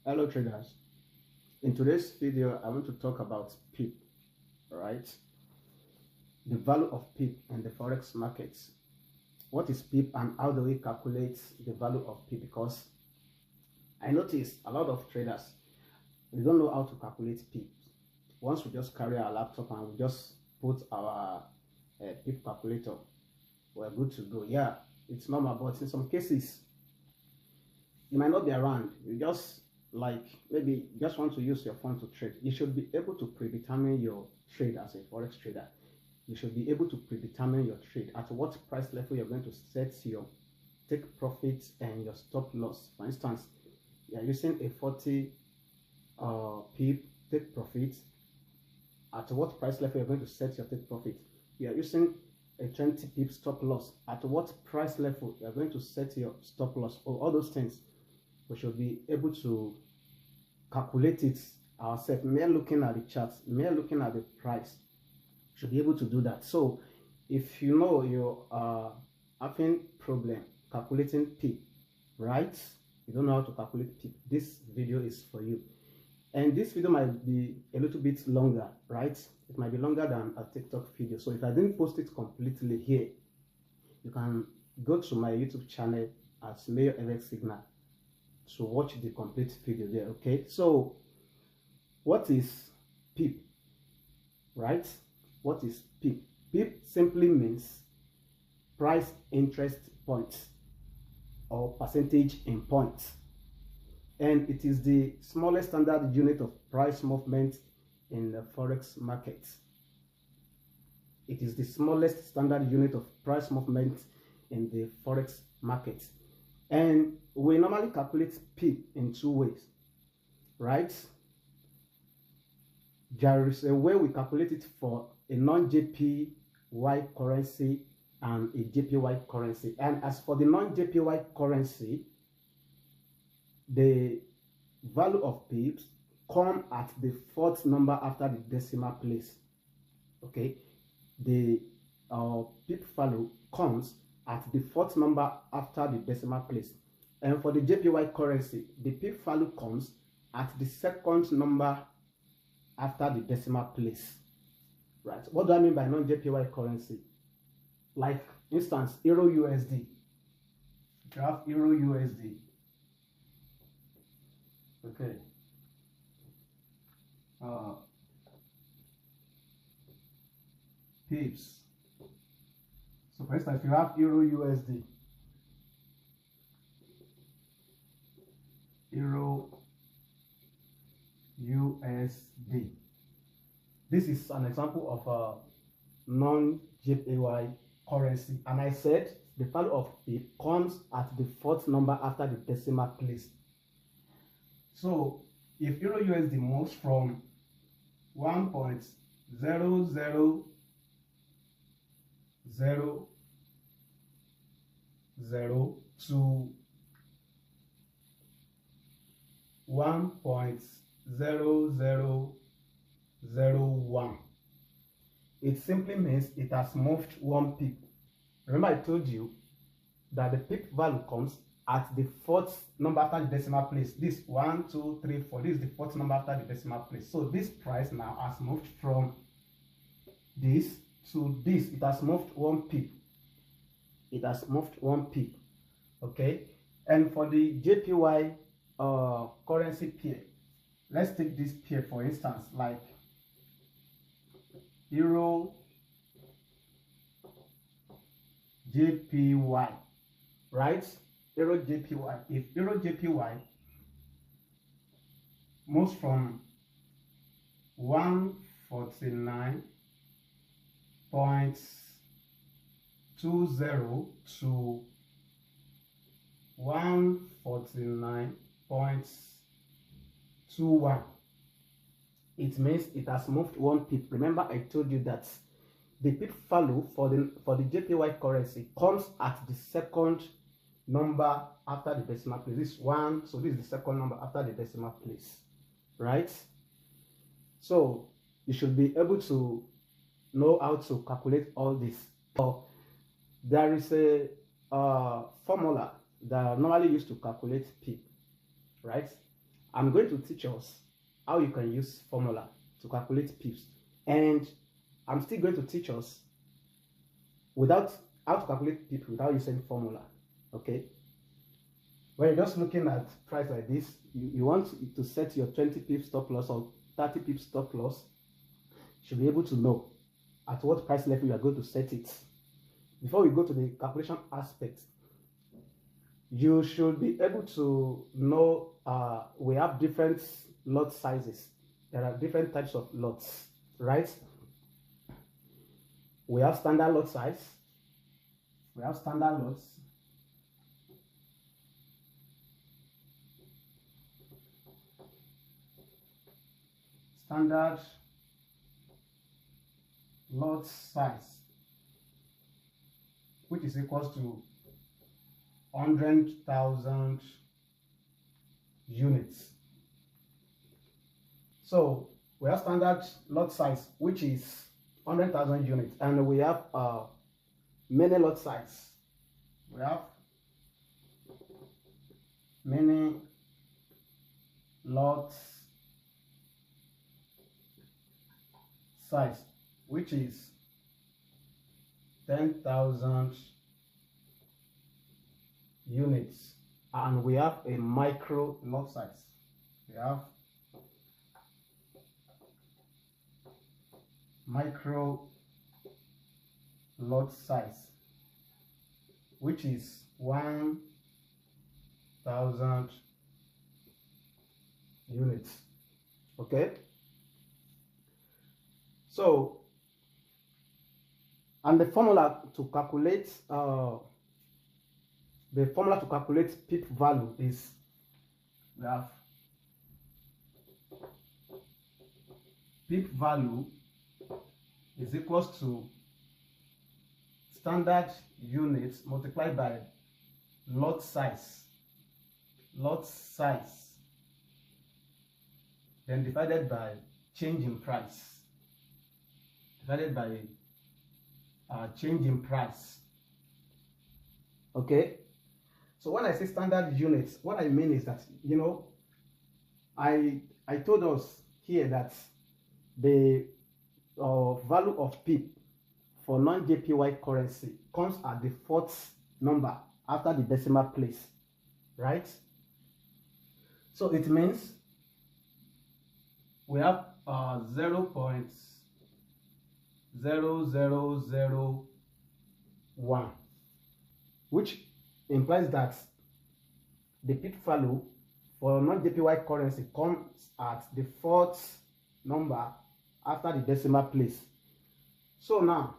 Hello traders. In today's video, I want to talk about Pip, right? The value of Pip in the forex markets. What is Pip and how do we calculate the value of Pip? Because I notice a lot of traders, they don't know how to calculate Pip. Once we just carry our laptop and we just put our Pip calculator, we're good to go. Yeah, it's normal, but in some cases, you might not be around. You just maybe just want to use your phone to trade. You should be able to predetermine your trade as a forex trader. You should be able to predetermine your trade at what price level you're going to set your take profits and your stop loss. For instance, you're using a 40 pip take profit. At what price level you're going to set your take profit? You are using a 20 pip stop loss. At what price level you're going to set your stop loss? All those things we should be able to calculate it ourselves. Mere looking at the charts, mere looking at the price, should be able to do that. So if you know you are having problem calculating Pip, right? You don't know how to calculate Pip, this video is for you. And this video might be a little bit longer, right? It might be longer than a TikTok video. So if I didn't post it completely here, you can go to my YouTube channel at Mayor FX Signal to watch the complete video there. Okay, so what is Pip, right? What is Pip? Pip simply means price interest points or percentage in points, and it is the smallest standard unit of price movement in the forex market. It is the smallest standard unit of price movement in the forex market. And we normally calculate Pip in two ways, right? There is a way we calculate it for a non-JPY currency and a JPY currency. And as for the non-JPY currency, the value of Pips come at the fourth number after the decimal place. Okay, the Pip value comes at the fourth number after the decimal place. And for the JPY currency, the Pip value comes at the second number after the decimal place. Right? What do I mean by non-JPY currency? Like, instance, Euro USD. You have Euro USD. Okay. Pips. So for instance, you have Euro USD. Euro USD. This is an example of a non-JPY currency. And I said the value of Pip comes at the fourth number after the decimal place. So if Euro USD moves from 1.0000 to 1.0001, it simply means it has moved one Pip. Remember I told you that the Pip value comes at the fourth number after the decimal place. This 1, 2, 3, 4. This is the fourth number after the decimal place. So this price now has moved from this to this. It has moved one Pip. It has moved one Pip. Okay. And for the JPY currency pair, let's take this pair for instance, like Euro JPY, right? Euro JPY. If Euro JPY moves from 149.20 to 149.21, it means it has moved one Pip. Remember I told you that the Pip value for the JPY currency comes at the second number after the decimal place. This one, so this is the second number after the decimal place, right? So you should be able to know how to calculate all this. So there is a formula that are normally used to calculate Pip, right? I'm going to teach us how you can use formula to calculate pips, and I'm still going to teach us without how to calculate pip without using formula. Okay, when you're just looking at price like this, you want to set your 20 pip stop loss or 30 pip stop loss. You should be able to know at what price level you are going to set it. Before we go to the calculation aspect, you should be able to know we have different lot sizes. There are different types of lots, right? We have standard lot size. We have standard lots. Standard lot size, which is equals to 100,000 units. So we have standard lot size, which is 100,000 units, and we have many lot size. We have many lot size, which is 10,000 units, and we have a micro lot size. We have micro lot size, which is 1,000 units. Okay, so and the formula to calculate pip value is, we have pip value is equals to standard units multiplied by lot size, then divided by change in price, change in price. Okay, so when I say standard units, what I mean is that, you know, I told us here that the value of pip for non-JPY currency comes at the fourth number after the decimal place, right? So it means we have 0.0001, which implies that the pip value for non-JPY currency comes at the fourth number after the decimal place. So now,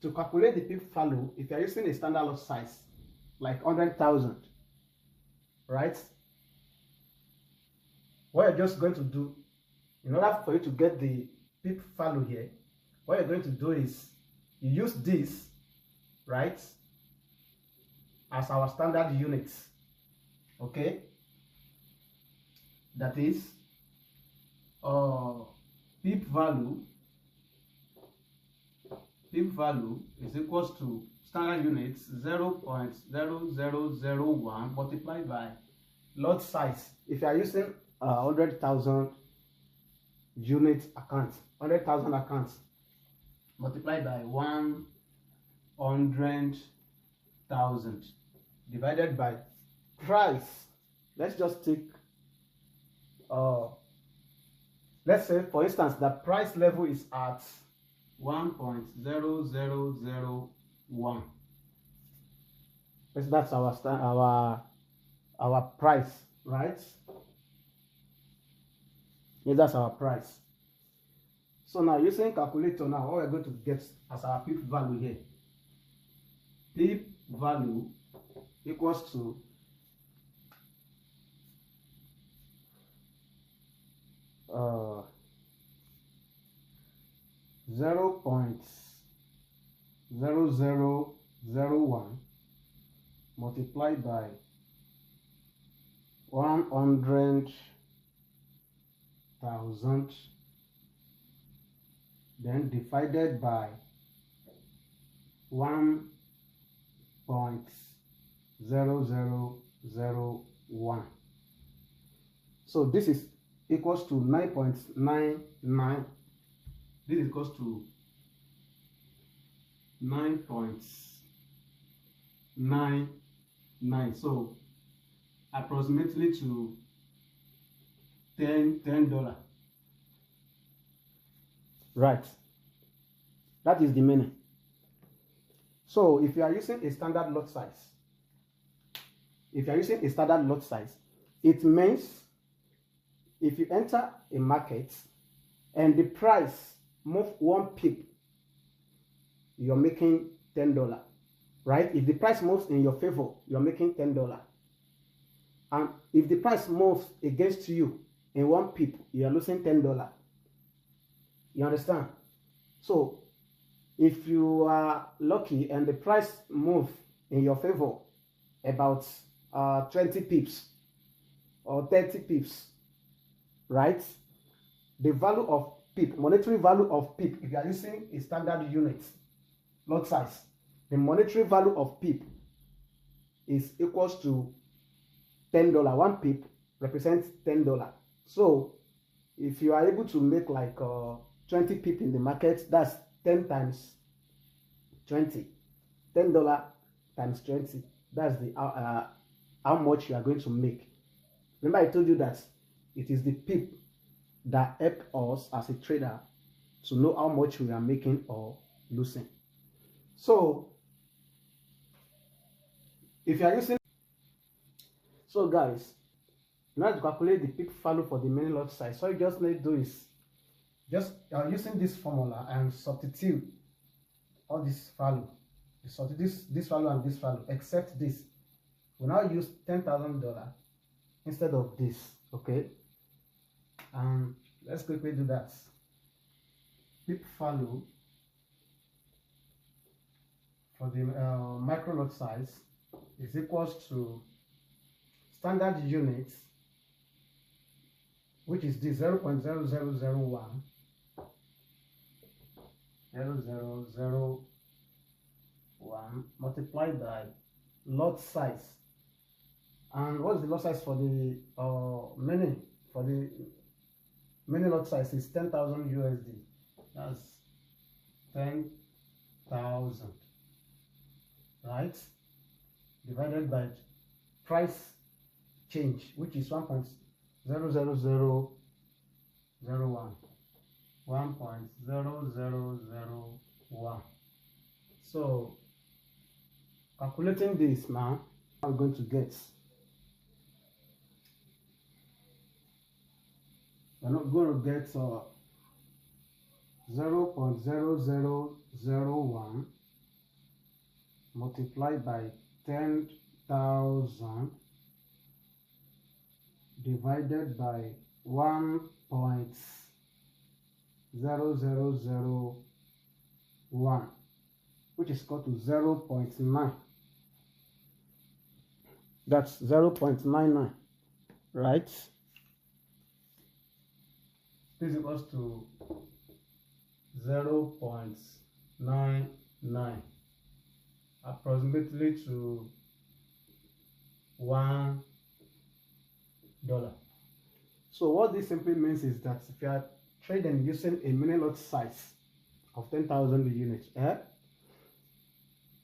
to calculate the pip value, if you are using a standard lot size like 100,000, right? What you're just going to do, in order for you to get the pip value here, what you're going to do is you use this, right, as our standard units. Okay, that is pip value is equals to standard units 0.0001 multiplied by lot size. If you are using 100,000 unit accounts, 100,000 accounts multiplied by 100,000 divided by price. Let's just take let's say, for instance, the price level is at 1.0001. That's our price, right? Yeah, that's our price. So now using calculator, now what we're going to get as our pip value here. Pip value equals to 0.0001 multiplied by 100,000, then divided by 1.0001. So this is equals to 9.99. This is equals to 9.99. So approximately to $10. Right. That is the meaning. So if you are using a standard lot size, it means if you enter a market and the price move 1 pip, you're making $10, right? If the price moves in your favor, you're making $10. And if the price moves against you in 1 pip, you are losing $10. You understand? So if you are lucky and the price move in your favor about 20 pips or 30 pips, right? The value of pip, monetary value of pip, if you are using a standard unit lot size, the monetary value of pip is equals to $10. 1 pip represents $10. So if you are able to make like 20 pip in the market, that's 10 times 20. $10 times 20. That's the how much you are going to make. Remember I told you that it is the pip that help us as a trader to know how much we are making or losing. So if you are using, so guys, in order to calculate the pip value for the mini lot size, so you just need to do is just using this formula and substitute all this value, this value and this value, except this. We now use $10,000 instead of this, okay? And let's quickly do that. Pip value for the micro lot size is equals to standard units, which is the 0.0001 multiplied by lot size. And what's the lot size for the mini? For the mini lot size is 10,000 USD. That's 10,000, right? Divided by price change, which is 1.00001. 1.0001. So calculating this now, I'm going to get, we're not going to get 0.0001 multiplied by 10,000 divided by 1.0001, which is equal to 0.9. That's 0.99, right? This is equals to 0.99, approximately to $1. So what this simply means is that if you are trading using a mini lot size of 10,000 units,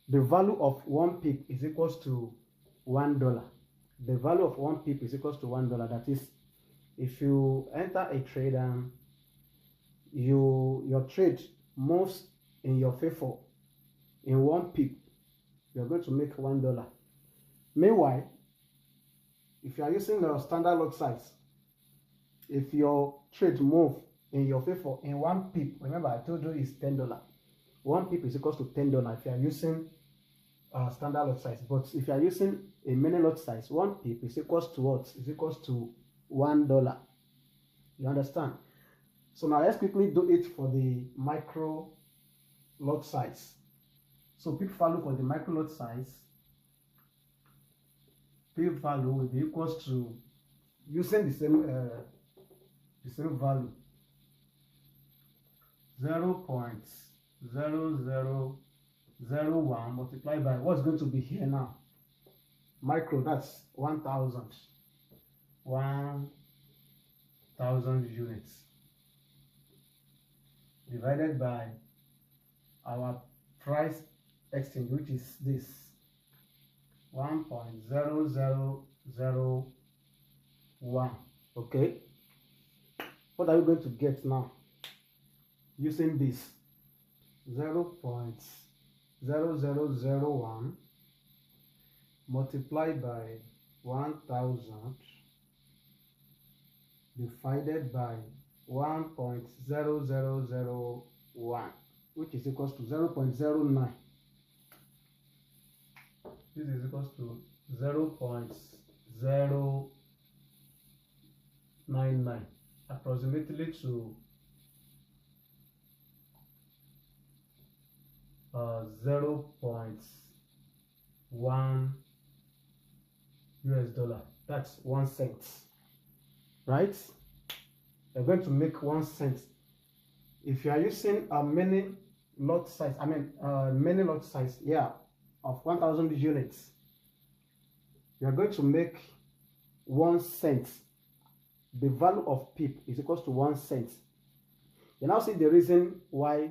the value of 1 pip is equals to $1. The value of 1 pip is equals to $1. That is, if you enter a trade and your trade moves in your favor in 1 pip, you're going to make $1. Meanwhile, if you are using a standard lot size, if your trade move in your favor in 1 pip, remember I told you it's $10. 1 pip is equals to $10 if you are using standard lot size. But if you are using a mini lot size, 1 pip is equals to what? Is equals to $1. You understand? So now let's quickly do it for the micro lot size. So pip value for the micro lot size, pip value will be equals to, using the same value, 0.0001 multiplied by what's going to be here now. Micro, that's 1,000. 1,000 1,000 units divided by our price exchange, which is this 1.0001. Okay, what are we going to get now using this 0.0001 multiplied by 1,000 divided by 1.0001, which is equals to 0.09. This is equals to 0.099, approximately to 0.1 US dollar. That's 1 cent, right? You're going to make 1 cent. If you are using a many lot size, many lot size, yeah, of 1,000 units, you are going to make 1 cent. The value of pip is equals to 1 cent. You now see the reason why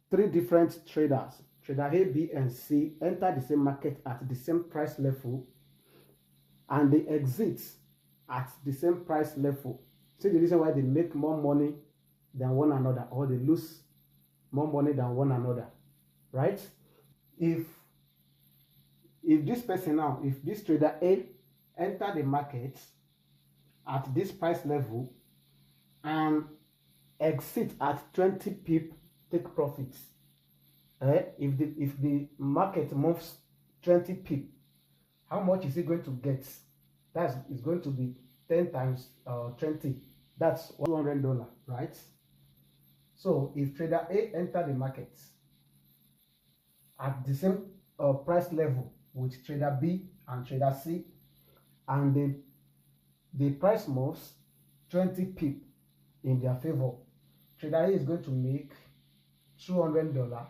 3 different traders, trader A, B, and C, enter the same market at the same price level, and they exit at the same price level. See the reason why they make more money than one another, or they lose more money than one another, right? If this person now, if this trader A enter the market at this price level and exit at 20 pip, take profits. If the market moves 20 pip, how much is he going to get? That is going to be 10 times 20. That's $100, right? So if trader A enter the market at the same price level with trader B and trader C, and the price moves 20 pip in their favor, trader A is going to make $200.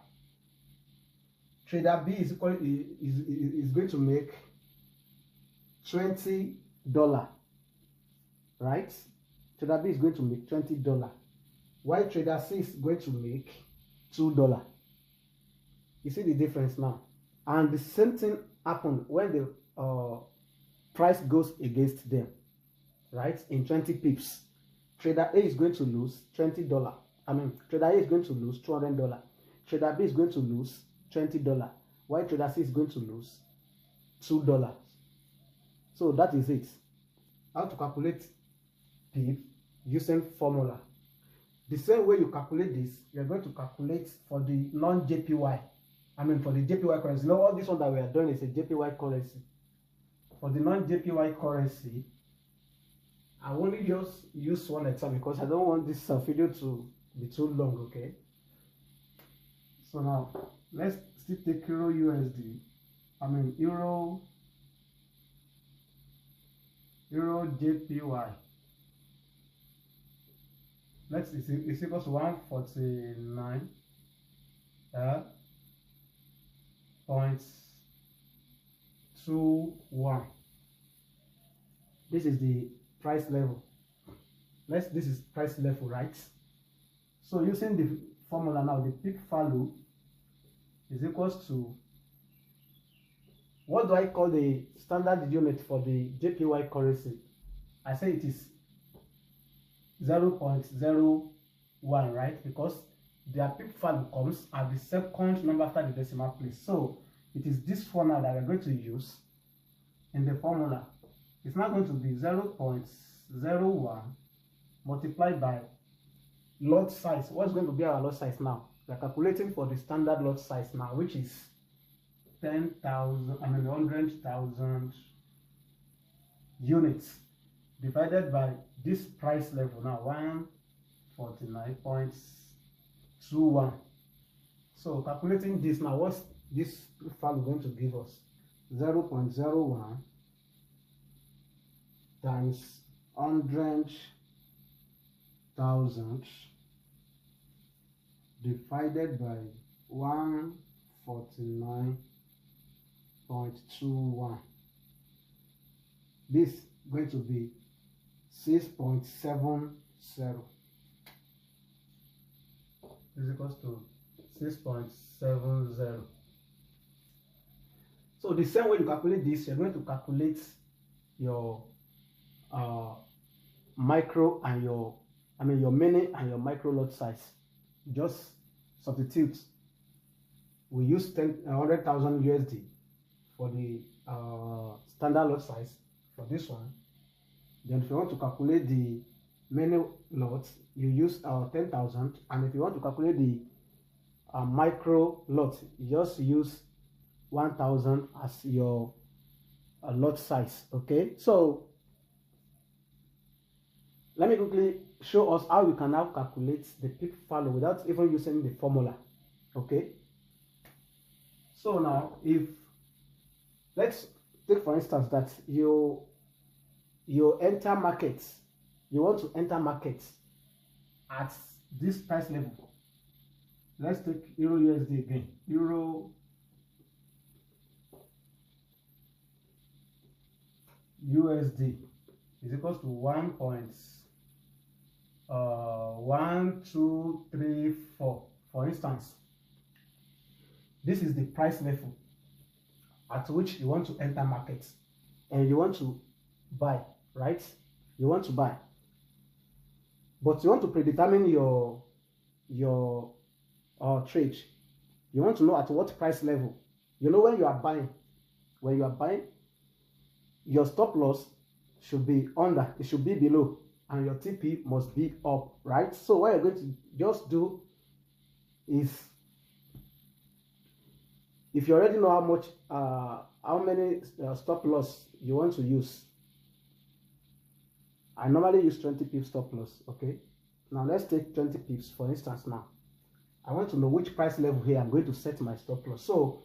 Trader B is going to make $20, right? Trader B is going to make $20, while trader C is going to make $2. You see the difference now? And the same thing happens when the price goes against them, right? In 20 pips, trader A is going to lose $20. Trader A is going to lose $200. Trader B is going to lose $20, while trader C is going to lose $2. So that is it. How to calculate pip using formula. The same way you calculate this, you're going to calculate for the non-JPY. For the JPY currency. You know, all this one that we are doing is a JPY currency. For the non-JPY currency, I only just use one example because I don't want this video to be too long, okay? So now, let's still take Euro USD. Euro JPY. It's equals to 149. 0.21. This is the price level. This is price level, right? So using the formula now, the peak value is equals to, what do I call the standard unit for the JPY currency? I say it is 0.01, right? Because their peak value comes at the second number after the decimal place. So it is this formula that we're going to use in the formula. It's not going to be 0.01 multiplied by lot size. What's going to be our lot size now? We're calculating for the standard lot size now, which is 100,000 units divided by this price level now, 149.21. So calculating this now, what's this value going to give us? 0.01 times 100,000 divided by 149.21. This is going to be 6.70 is equals to 6.70. So the same way you calculate this, you're going to calculate your micro and your mini and your micro lot size. Just substitute. We use 100,000 USD for the standard lot size for this one. Then if you want to calculate the mini lots, you use 10,000, and if you want to calculate the micro lot, you just use 1,000 as your lot size. Okay, so let me quickly show us how we can now calculate the pip value without even using the formula. Okay, so now let's take for instance that you enter markets, you want to enter markets at this price level. Let's take Euro USD again. Euro USD is equals to 1.1234. For instance, this is the price level at which you want to enter markets and you want to buy, right? You want to buy, but you want to predetermine your trade. You want to know at what price level. You know, when you are buying, your stop loss should be under, it should be below, and your TP must be up, right? So what you're going to just do is, if you already know how many stop loss you want to use, I normally use 20 pips stop loss. Okay, now let's take 20 pips for instance. Now I want to know which price level here I'm going to set my stop loss. So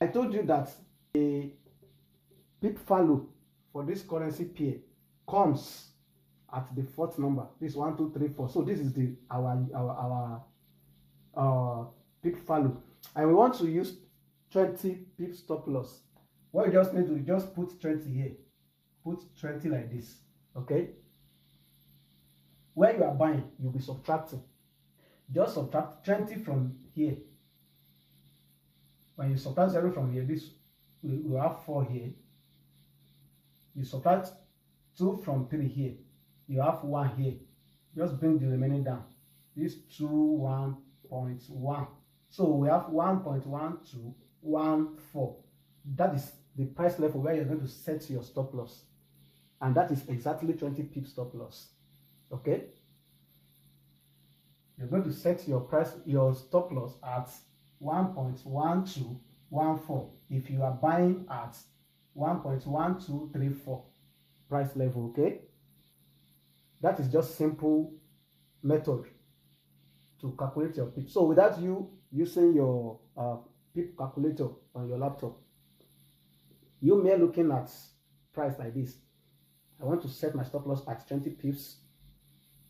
I told you that the pip value for this currency pair comes at the fourth number. This 1, 2, 3, 4. So this is our pip value, and we want to use 20 pip stop loss. What you just need to just put 20 here, put 20 like this. Okay, when you are buying, you'll be subtracting. Just subtract 20 from here. When you subtract 0 from here, this we have 4 here. You subtract 2 from 3 here, you have 1 here. Just bring the remaining down. This 2, 1.1. So we have 1.1214. That is the price level where you're going to set your stop loss. And that is exactly 20 pip stop loss. Okay? You're going to set your stop loss at 1.1214 if you are buying at 1.1234 price level. Okay? That is just simple method to calculate your pip. So without you using your pip calculator on your laptop, you may looking at price like this. I want to set my stop loss at 20 pips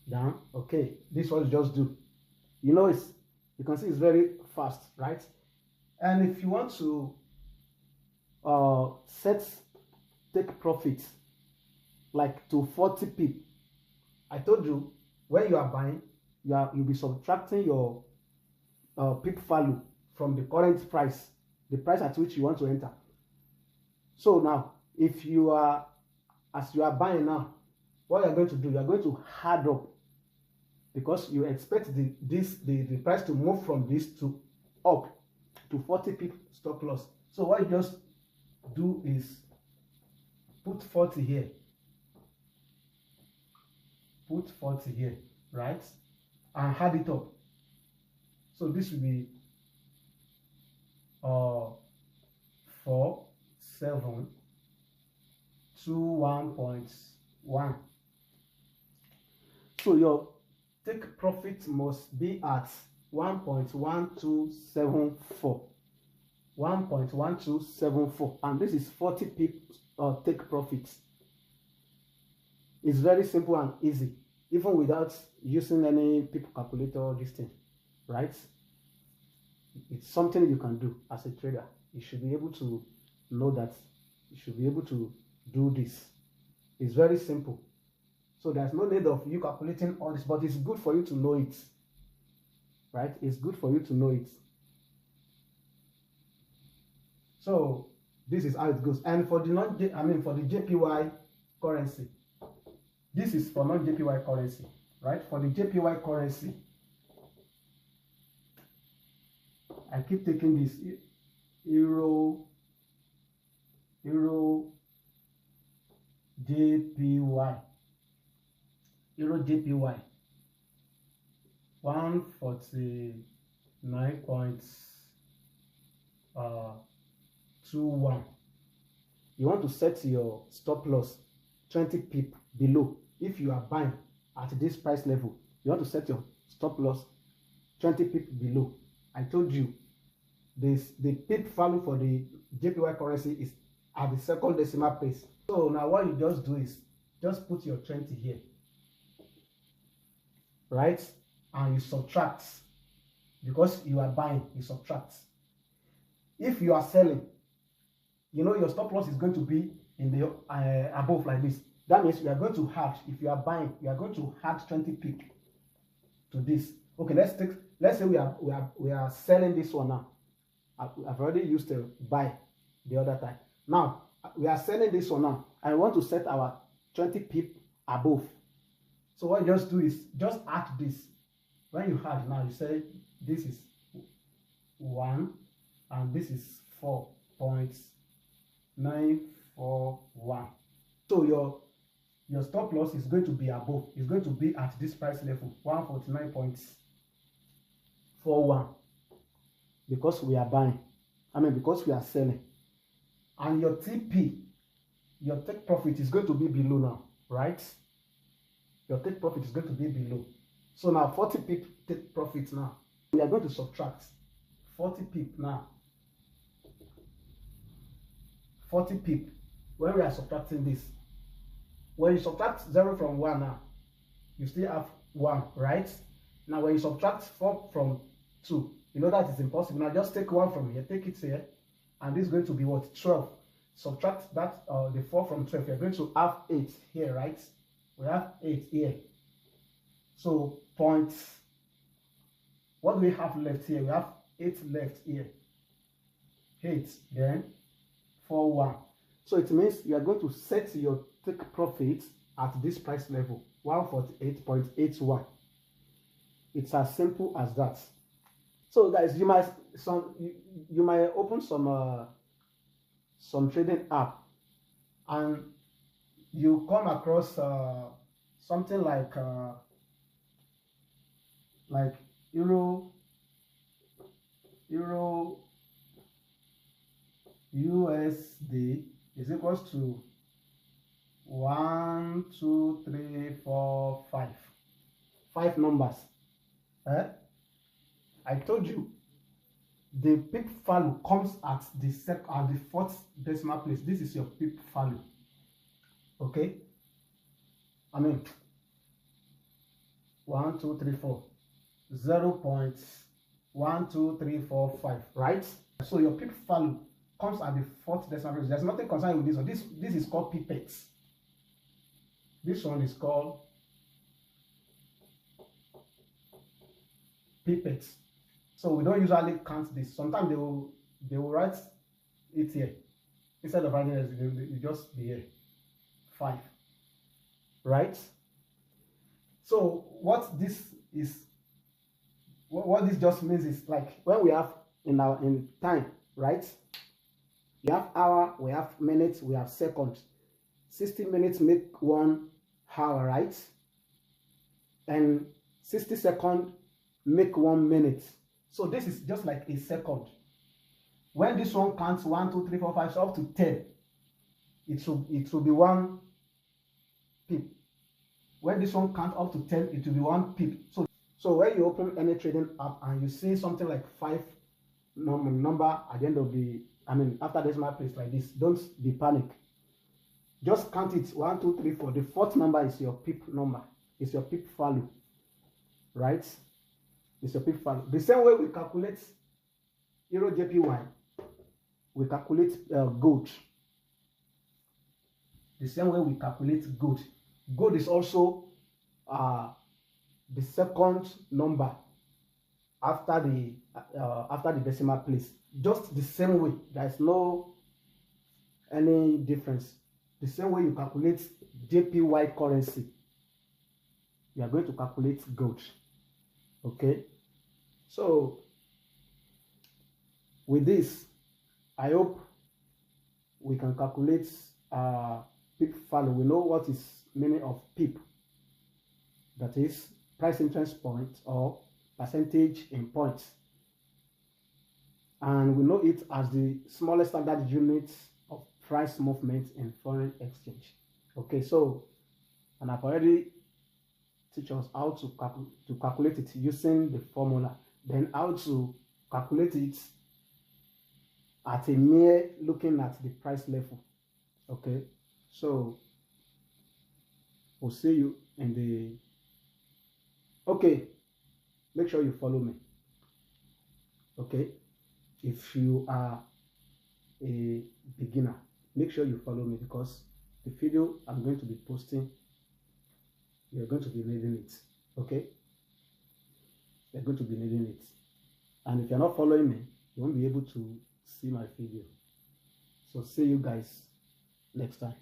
down. Okay, this is what you just do. You know, you can see it's very fast, right? And if you want to take profit like to 40 pip, I told you when you are buying, you'll be subtracting your pip value from the current price, the price at which you want to enter. So now, if you are, as you are buying now, what you're going to do, you're going to add up, because you expect the price to move from this to up to 40 pip stop loss. So what you just do is put 40 here, put 40 here, right, and add it up. So this will be 4, 7, 2, 1.1. So your take profit must be at 1.1274. 1.1274, and this is 40 pip take profit. It's very simple and easy, even without using any pip calculator or this thing, right? It's something you can do as a trader. You should be able to know that. You should be able to do this. It's very simple. So there's no need of you calculating all this, but it's good for you to know it, right? It's good for you to know it. So this is how it goes. And for the for the JPY currency, this is for non-JPY currency, right? For the JPY currency, I keep taking this euro JPY 149.21. You want to set your stop loss 20 pip below. If you are buying at this price level, you want to set your stop loss 20 pip below. I told you the pip value for the JPY currency is at the second decimal place. So now what you just do is just put your 20 here, right? And you subtract, because you are buying, you subtract. If you are selling, you know your stop loss is going to be in the above like this. That means you are going to add, if you are buying, you are going to add 20 pip to this. Okay, let's say we are selling this one now. I've already used to buy the other time. Now we are selling this one now. I want to set our 20 pip above. So what you just do is just add this. When you add now, you say this is 1 and this is 4.941. So your stop loss is going to be above. It's going to be at this price level, 149.41, because we are buying. Because we are selling. And your TP, your take profit, is going to be below now, right? Your take profit is going to be below. So now 40 pip take profit now. We are going to subtract 40 pip now. 40 pip. When we are subtracting this, when you subtract 0 from 1 now, you still have 1, right? Now when you subtract 4 from 2, you know that is impossible. Now just take 1 from here, take it here, and this is going to be what? 12. Subtract that, the 4 from 12. You're going to have 8 here, right? We have 8 here. So points. What do we have left here? We have 8 left here. 8, then 4, 1. So it means you are going to set your take profit at this price level, 148.81. It's as simple as that. So guys, you might open some trading app and you come across something like euro USD is equals to 1, 2, 3, 4, 5. 5 numbers. I told you the pip value comes at the fourth decimal place. This is your pip value. Okay. 1, 2, 3, 4. 0.12345, right? So your pip value comes at the fourth decimal place. There's nothing concerned with this one. This is called pipettes. This one is called pipettes. So we don't usually count this. Sometimes they will write it here instead of writing it. It just be here 5, right? So what this just means is like when we have in time, right? You have hour, we have minutes, we have seconds. 60 minutes make 1 hour, right? And 60 seconds make 1 minute. So this is just like a second. When this one counts 1, 2, 3, 4, 5, so up to 10, it will be 1 pip. When this one counts up to 10, it will be 1 pip. So when you open any trading app and you see something like 5 number at the end of the, after decimal place like this, don't be panic. Just count it 1, 2, 3, 4. The fourth number is your pip number. It's your pip value, right? It's your pip value. The same way we calculate Euro JPY, we calculate gold. The same way we calculate gold. Gold is also the second number after the decimal place. Just the same way. There is no any difference. The same way you calculate JPY currency, you are going to calculate gold. Okay, so with this, I hope we can calculate pip value. We know what is meaning of pip, that is price interest point or percentage in points, and we know it as the smallest standard unit of price movement in foreign exchange. Okay, so, and I've already teach us how to calculate it using the formula, then how to calculate it at a mere looking at the price level. Okay, so we'll see you in the, okay, make sure you follow me. Okay, if you are a beginner, make sure you follow me, because the video I'm going to be posting, you're going to be needing it. Okay, you're going to be needing it, and if you're not following me, you won't be able to see my video. So see you guys next time.